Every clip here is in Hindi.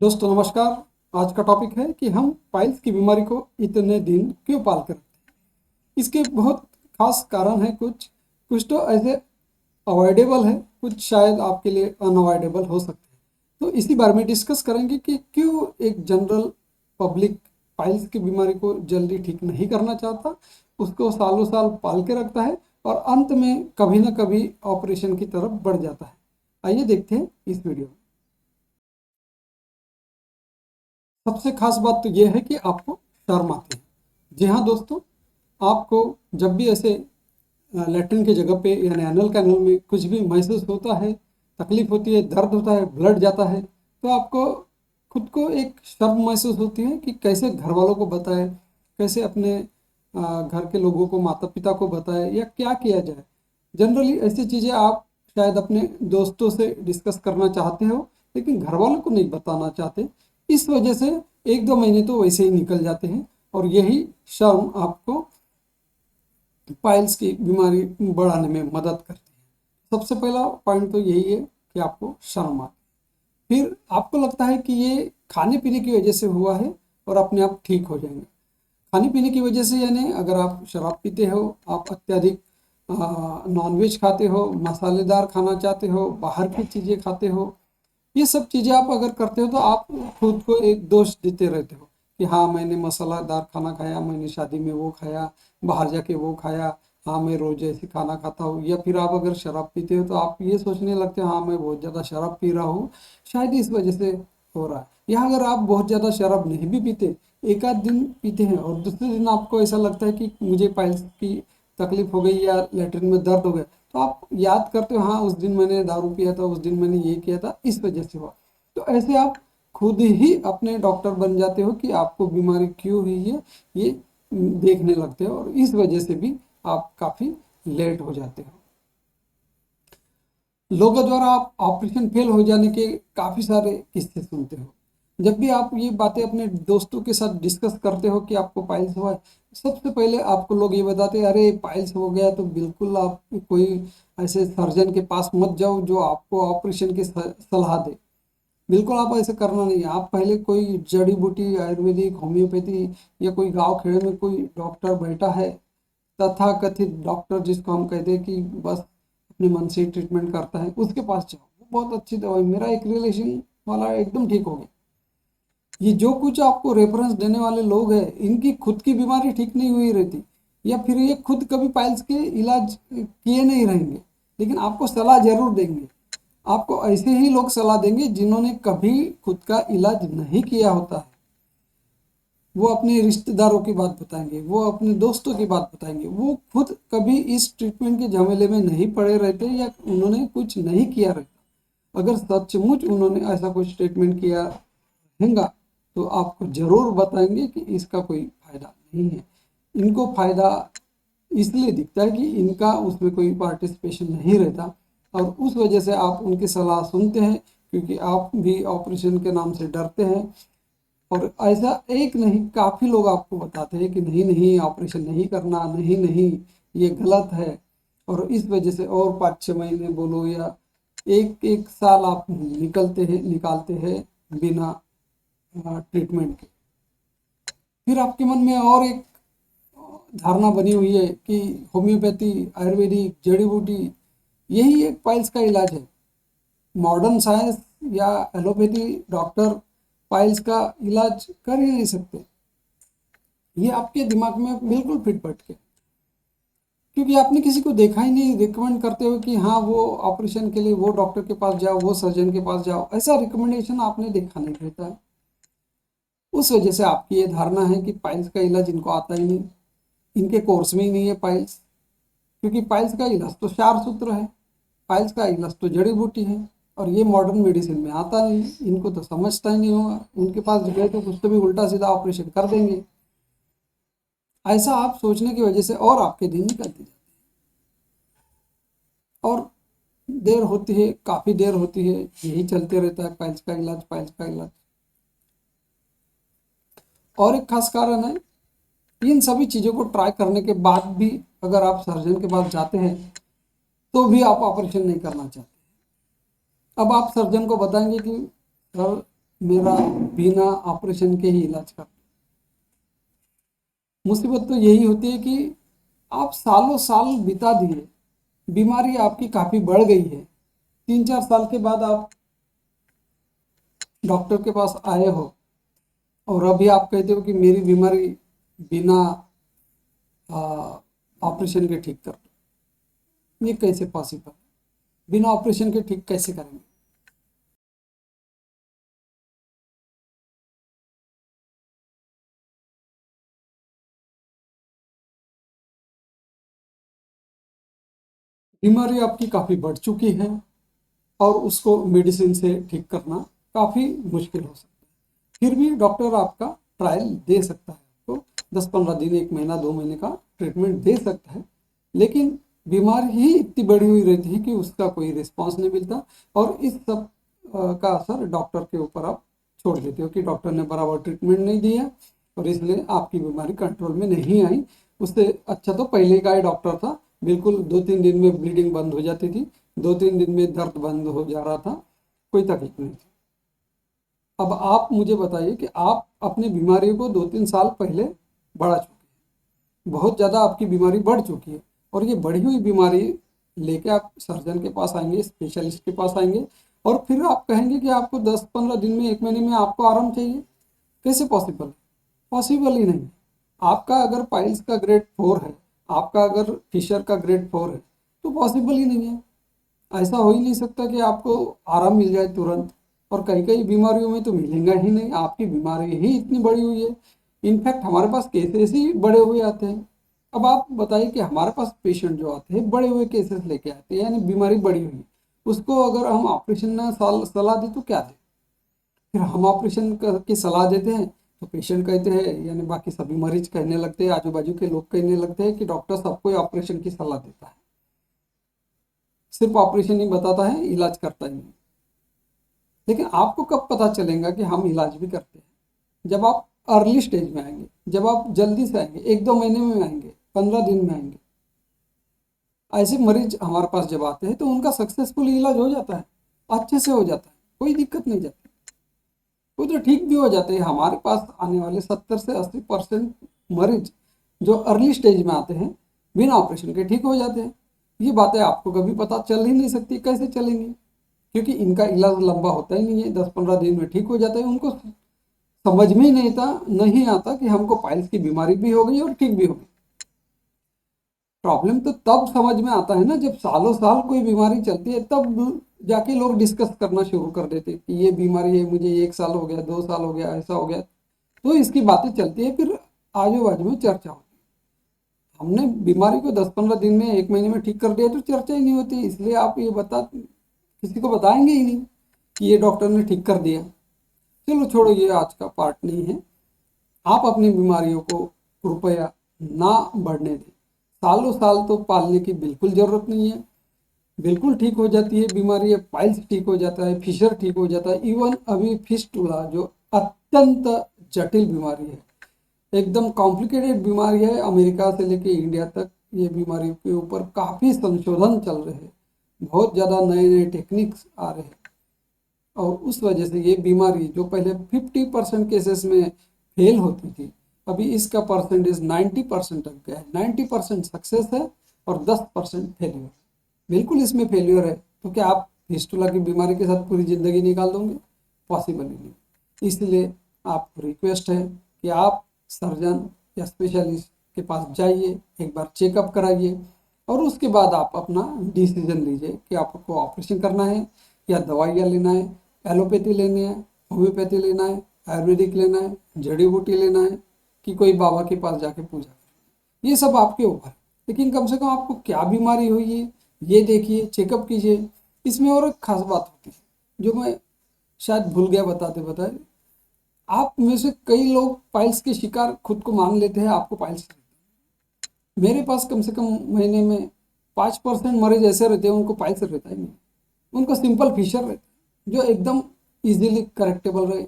दोस्तों नमस्कार। आज का टॉपिक है कि हम पाइल्स की बीमारी को इतने दिन क्यों पालते रहते हैं। इसके बहुत खास कारण है। कुछ कुछ तो ऐसे अवॉइडेबल है, कुछ शायद आपके लिए अनअवॉइडेबल हो सकते हैं। तो इसी बारे में डिस्कस करेंगे कि क्यों एक जनरल पब्लिक पाइल्स की बीमारी को जल्दी ठीक नहीं करना चाहता, उसको सालों साल पाल के रखता है और अंत में कभी ना कभी ऑपरेशन की तरफ बढ़ जाता है। आइए देखते हैं इस वीडियो में। सबसे खास बात तो यह है कि आपको शर्म आती है। जी हाँ दोस्तों, आपको जब भी ऐसे लेटरिन की जगह पे यानी एनल कैनल में कुछ भी महसूस होता है, तकलीफ होती है, दर्द होता है, ब्लड जाता है, तो आपको खुद को एक शर्म महसूस होती है कि कैसे घर वालों को बताएं, कैसे अपने घर के लोगों को, माता पिता को बताएं या क्या किया जाए। जनरली ऐसी चीज़ें आप शायद अपने दोस्तों से डिस्कस करना चाहते हो, लेकिन घर वालों को नहीं बताना चाहते। इस वजह से एक दो महीने तो वैसे ही निकल जाते हैं और यही शर्म आपको पाइल्स की बीमारी बढ़ाने में मदद करती है। सबसे पहला पॉइंट तो यही है कि आपको शर्म आती है। फिर आपको लगता है कि ये खाने पीने की वजह से हुआ है और अपने आप ठीक हो जाएंगे। खाने पीने की वजह से यानी अगर आप शराब पीते हो, आप अत्यधिक नॉनवेज खाते हो, मसालेदार खाना चाहते हो, बाहर की चीज़ें खाते हो, ये सब चीज़ें आप अगर करते हो तो आप खुद को एक दोष देते रहते हो कि हाँ मैंने मसालादार खाना खाया, मैंने शादी में वो खाया, बाहर जाके वो खाया, हाँ मैं रोज ऐसे खाना खाता हूँ। या फिर आप अगर शराब पीते हो तो आप ये सोचने लगते हो हाँ मैं बहुत ज़्यादा शराब पी रहा हूँ, शायद इस वजह से हो रहा है। या अगर आप बहुत ज़्यादा शराब नहीं भी पीते, एक आध दिन पीते हैं और दूसरे दिन आपको ऐसा लगता है कि मुझे पाइल्स की तकलीफ हो गई या लेटरिन में दर्द हो गया, तो आप याद करते हो हाँ उस दिन मैंने दारू पिया था, उस दिन मैंने ये किया था, इस वजह से हुआ। तो ऐसे आप खुद ही अपने डॉक्टर बन जाते हो कि आपको बीमारी क्यों हुई है, ये देखने लगते हो और इस वजह से भी आप काफ़ी लेट हो जाते हो। लोगों द्वारा आप ऑपरेशन फेल हो जाने के काफ़ी सारे किस्से सुनते हो। जब भी आप ये बातें अपने दोस्तों के साथ डिस्कस करते हो कि आपको पाइल्स हुआ है, सबसे पहले आपको लोग ये बताते हैं अरे पाइल्स हो गया तो बिल्कुल आप कोई ऐसे सर्जन के पास मत जाओ जो आपको ऑपरेशन की सलाह दे। बिल्कुल आप ऐसे करना नहीं है। आप पहले कोई जड़ी बूटी, आयुर्वेदिक, होम्योपैथी या कोई गांव खेड़े में कोई डॉक्टर बैठा है, तथाकथित डॉक्टर जिसको हम कहते हैं कि बस अपने मन से ट्रीटमेंट करता है, उसके पास जाओ, वो बहुत अच्छी दवाई। मेरा एक रिलेशन वाला एकदम ठीक हो गया। ये जो कुछ आपको रेफरेंस देने वाले लोग हैं, इनकी खुद की बीमारी ठीक नहीं हुई रहती या फिर ये खुद कभी पाइल्स के इलाज किए नहीं रहेंगे, लेकिन आपको सलाह जरूर देंगे। आपको ऐसे ही लोग सलाह देंगे जिन्होंने कभी खुद का इलाज नहीं किया होता है। वो अपने रिश्तेदारों की बात बताएंगे, वो अपने दोस्तों की बात बताएंगे, वो खुद कभी इस ट्रीटमेंट के झमेले में नहीं पड़े रहते या उन्होंने कुछ नहीं किया रहता। अगर सचमुच उन्होंने ऐसा कुछ ट्रीटमेंट किया रहेगा तो आपको ज़रूर बताएंगे कि इसका कोई फायदा नहीं है। इनको फायदा इसलिए दिखता है कि इनका उसमें कोई पार्टिसिपेशन नहीं रहता और उस वजह से आप उनकी सलाह सुनते हैं, क्योंकि आप भी ऑपरेशन के नाम से डरते हैं। और ऐसा एक नहीं, काफ़ी लोग आपको बताते हैं कि नहीं नहीं ऑपरेशन नहीं करना, नहीं नहीं ये गलत है। और इस वजह से और 5-6 महीने बोलो या एक एक साल आप निकालते हैं बिना ट्रीटमेंट के। फिर आपके मन में और एक धारणा बनी हुई है कि होम्योपैथी, आयुर्वेदिक, जड़ी बूटी यही एक पाइल्स का इलाज है। मॉडर्न साइंस या एलोपैथी डॉक्टर पाइल्स का इलाज कर ही नहीं सकते। ये आपके दिमाग में बिल्कुल फिट बैठ के, क्योंकि आपने किसी को देखा ही नहीं रिकमेंड करते हो कि हाँ वो ऑपरेशन के लिए वो डॉक्टर के पास जाओ, वो सर्जन के पास जाओ, ऐसा रिकमेंडेशन आपने देखा नहीं रहता है। उस वजह से आपकी ये धारणा है कि पाइल्स का इलाज इनको आता ही नहीं, इनके कोर्स में ही नहीं है पाइल्स। क्योंकि पाइल्स का इलाज तो 4 सूत्र है, पाइल्स का इलाज तो जड़ी बूटी है और ये मॉडर्न मेडिसिन में आता नहीं, इनको तो समझता ही नहीं होगा। उनके पास गए तो कुछ तो भी उल्टा सीधा ऑपरेशन कर देंगे। ऐसा आप सोचने की वजह से और आपके दिन निकलते जाते हैं और देर होती है, काफ़ी देर होती है, यही चलते रहता है पाइल्स का इलाज, पाइल्स का इलाज। और एक खास कारण है, इन सभी चीज़ों को ट्राई करने के बाद भी अगर आप सर्जन के पास जाते हैं तो भी आप ऑपरेशन नहीं करना चाहते। अब आप सर्जन को बताएंगे कि सर मेरा बिना ऑपरेशन के ही इलाज कर। मुसीबत तो यही होती है कि आप सालों साल बिता दिए, बीमारी आपकी काफ़ी बढ़ गई है, 3-4 साल के बाद आप डॉक्टर के पास आए हो और अभी आप कहते हो कि मेरी बीमारी बिना ऑपरेशन के ठीक कर दो। ये कैसे पॉसिबल? बिना ऑपरेशन के ठीक कैसे करेंगे? बीमारी आपकी काफ़ी बढ़ चुकी है और उसको मेडिसिन से ठीक करना काफ़ी मुश्किल हो सकता है। फिर भी डॉक्टर आपका ट्रायल दे सकता है, आपको 10-15 दिन, 1 महीना, 2 महीने का ट्रीटमेंट दे सकता है, लेकिन बीमारी ही इतनी बड़ी हुई रहती है कि उसका कोई रिस्पॉन्स नहीं मिलता और इस सब का असर डॉक्टर के ऊपर आप छोड़ देते हो कि डॉक्टर ने बराबर ट्रीटमेंट नहीं दिया और इसलिए आपकी बीमारी कंट्रोल में नहीं आई। उससे अच्छा तो पहले का ही डॉक्टर था, बिल्कुल 2-3 दिन में ब्लीडिंग बंद हो जाती थी, 2-3 दिन में दर्द बंद हो जा रहा था, कोई तकलीफ नहीं थी। अब आप मुझे बताइए कि आप अपनी बीमारी को 2-3 साल पहले बढ़ा चुके हैं, बहुत ज़्यादा आपकी बीमारी बढ़ चुकी है और ये बढ़ी हुई बीमारी लेके आप सर्जन के पास आएंगे, स्पेशलिस्ट के पास आएंगे और फिर आप कहेंगे कि आपको 10-15 दिन में, 1 महीने में आपको आराम चाहिए। कैसे पॉसिबल है? पॉसिबल ही नहीं। आपका अगर पाइल्स का ग्रेड 4 है, आपका अगर फिशर का ग्रेड 4 है, तो पॉसिबल ही नहीं है। ऐसा हो ही नहीं सकता कि आपको आराम मिल जाए तुरंत, और कई कई बीमारियों में तो मिलेगा ही नहीं, आपकी बीमारी ही इतनी बड़ी हुई है। इनफैक्ट हमारे पास केसेस ही बड़े हुए आते हैं। अब आप बताइए कि हमारे पास पेशेंट जो आते हैं बड़े हुए केसेस लेके आते हैं, यानी बीमारी बड़ी हुई, उसको अगर हम ऑपरेशन ना सलाह दें तो क्या दें? फिर हम ऑपरेशन की सलाह देते हैं तो पेशेंट कहते हैं, यानी बाकी सभी मरीज कहने लगते हैं, आजू बाजू के लोग कहने लगते हैं कि डॉक्टर सबको ऑपरेशन की सलाह देता है, सिर्फ ऑपरेशन ही बताता है, इलाज करता ही नहीं। लेकिन आपको कब पता चलेगा कि हम इलाज भी करते हैं? जब आप अर्ली स्टेज में आएंगे, जब आप जल्दी से आएंगे, 1-2 महीने में आएंगे, 15 दिन में आएंगे। ऐसे मरीज हमारे पास जब आते हैं तो उनका सक्सेसफुल इलाज हो जाता है, अच्छे से हो जाता है, कोई दिक्कत नहीं जाती, वो तो ठीक भी हो जाते हैं। हमारे पास आने वाले 70 से 80% मरीज जो अर्ली स्टेज में आते हैं बिना ऑपरेशन के ठीक हो जाते हैं। ये बातें आपको कभी पता चल ही नहीं सकती, कैसे चलेंगी? क्योंकि इनका इलाज लंबा होता ही नहीं है, 10-15 दिन में ठीक हो जाता है। उनको समझ में ही नहीं आता कि हमको पाइल्स की बीमारी भी हो गई और ठीक भी हो गई। प्रॉब्लम तो तब समझ में आता है ना, जब सालों साल कोई बीमारी चलती है, तब जाके लोग डिस्कस करना शुरू कर देते हैं कि ये बीमारी है, मुझे 1 साल हो गया, 2 साल हो गया, ऐसा हो गया, तो इसकी बातें चलती है, फिर आजू बाजू में चर्चा होती है। हमने बीमारी को 10-15 दिन में, 1 महीने में ठीक कर दिया तो चर्चा ही नहीं होती। इसलिए आप ये किसी को बताएंगे ही नहीं कि ये डॉक्टर ने ठीक कर दिया। चलो छोड़ो, ये आज का पार्ट नहीं है। आप अपनी बीमारियों को कृपया ना बढ़ने दें। सालों साल तो पालने की बिल्कुल ज़रूरत नहीं है। बिल्कुल ठीक हो जाती है बीमारी, है पाइल्स ठीक हो जाता है, फिशर ठीक हो जाता है, इवन अभी फिस्टुला जो अत्यंत जटिल बीमारी है, एकदम कॉम्प्लिकेटेड बीमारी है, अमेरिका से लेके इंडिया तक ये बीमारी के ऊपर काफ़ी संशोधन चल रहे हैं, बहुत ज़्यादा नए नए टेक्निक्स आ रहे हैं और उस वजह से ये बीमारी जो पहले 50% केसेस में फेल होती थी, अभी इसका परसेंटेज 90% तक गया है। 90% सक्सेस है और 10% फेल्यूर। बिल्कुल इसमें फेल्यूर है तो क्या आप फिस्टुला की बीमारी के साथ पूरी ज़िंदगी निकाल दोगे? पॉसिबल ही नहीं। इसलिए आपको रिक्वेस्ट है कि आप सर्जन या स्पेशलिस्ट के पास जाइए, एक बार चेकअप कराइए और उसके बाद आप अपना डिसीजन लीजिए कि आपको ऑपरेशन करना है या दवाइयाँ लेना है, एलोपैथी लेनी है, होम्योपैथी लेना है, आयुर्वेदिक लेना है, जड़ी बूटी लेना है, कि कोई बाबा के पास जाके पूजा करें। ये सब आपके ऊपर है, लेकिन कम से कम आपको क्या बीमारी हुई है ये देखिए, चेकअप कीजिए। इसमें और एक खास बात होती है जो मैं शायद भूल गया बताते बताए, आप में से कई लोग पाइल्स के शिकार खुद को मान लेते हैं, आपको पाइल्स। मेरे पास कम से कम महीने में 5% मरीज ऐसे रहते हैं उनको पाइल्स रहता ही नहीं, उनको सिंपल फिशर रहता है जो एकदम इजीली करेक्टेबल रहे,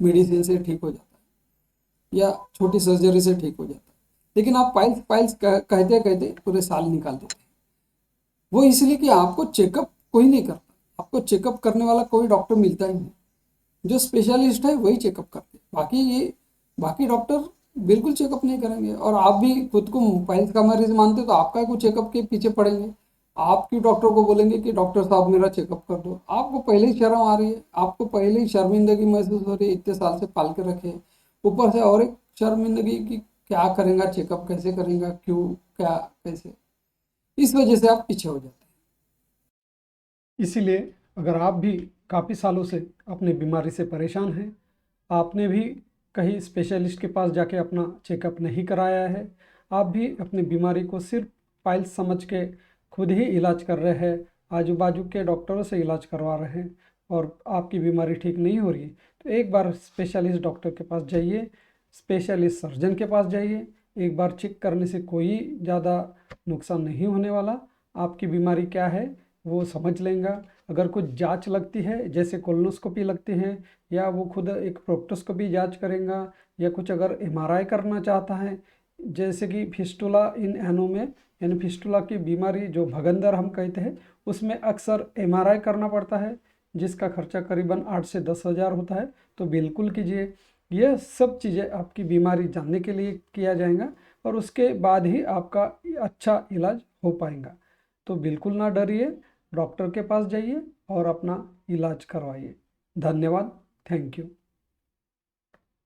मेडिसिन से ठीक हो जाता है या छोटी सर्जरी से ठीक हो जाता है। लेकिन आप पाइल्स पाइल्स कहते कहते पूरे साल निकाल देते हैं। वो इसलिए कि आपको चेकअप कोई नहीं करता, आपको चेकअप करने वाला कोई डॉक्टर मिलता ही नहीं। जो स्पेशलिस्ट है वही चेकअप करते हैं, बाकी डॉक्टर बिल्कुल चेकअप नहीं करेंगे। और आप भी खुद को पाइल्स का मरीज मानते हो तो आपका को चेकअप के पीछे पड़ेंगे। आप क्यों डॉक्टर को बोलेंगे कि डॉक्टर साहब मेरा चेकअप कर दो? आपको पहले ही शर्म आ रही है, आपको पहले ही शर्मिंदगी महसूस हो रही है, इतने साल से पाल के रखे, ऊपर से और एक शर्मिंदगी कि क्या करेंगे, चेकअप कैसे करेंगे, क्यों, क्या, कैसे, इस वजह से आप पीछे हो जाते इसीलिए अगर आप भी काफ़ी सालों से अपनी बीमारी से परेशान हैं, आपने भी कहीं स्पेशलिस्ट के पास जाके अपना चेकअप नहीं कराया है, आप भी अपनी बीमारी को सिर्फ पाइल्स समझ के खुद ही इलाज कर रहे हैं, आजू बाजू के डॉक्टरों से इलाज करवा रहे हैं और आपकी बीमारी ठीक नहीं हो रही, तो एक बार स्पेशलिस्ट डॉक्टर के पास जाइए, स्पेशलिस्ट सर्जन के पास जाइए। एक बार चेक करने से कोई ज़्यादा नुकसान नहीं होने वाला। आपकी बीमारी क्या है वो समझ लेंगे। अगर कुछ जांच लगती है, जैसे कोलोनोस्कोपी लगती है, या वो खुद एक प्रोक्टोस्कोपी जांच करेंगे, या कुछ अगर एमआरआई करना चाहता है, जैसे कि फिस्टुला इन एनो में, यानी फिस्टुला की बीमारी जो भगंदर हम कहते हैं, उसमें अक्सर एमआरआई करना पड़ता है, जिसका खर्चा करीबन 8 से 10 हज़ार होता है। तो बिल्कुल कीजिए। ये सब चीज़ें आपकी बीमारी जानने के लिए किया जाएगा और उसके बाद ही आपका अच्छा इलाज हो पाएगा। तो बिल्कुल ना डरिए, डॉक्टर के पास जाइए और अपना इलाज करवाइए। धन्यवाद। Thank you.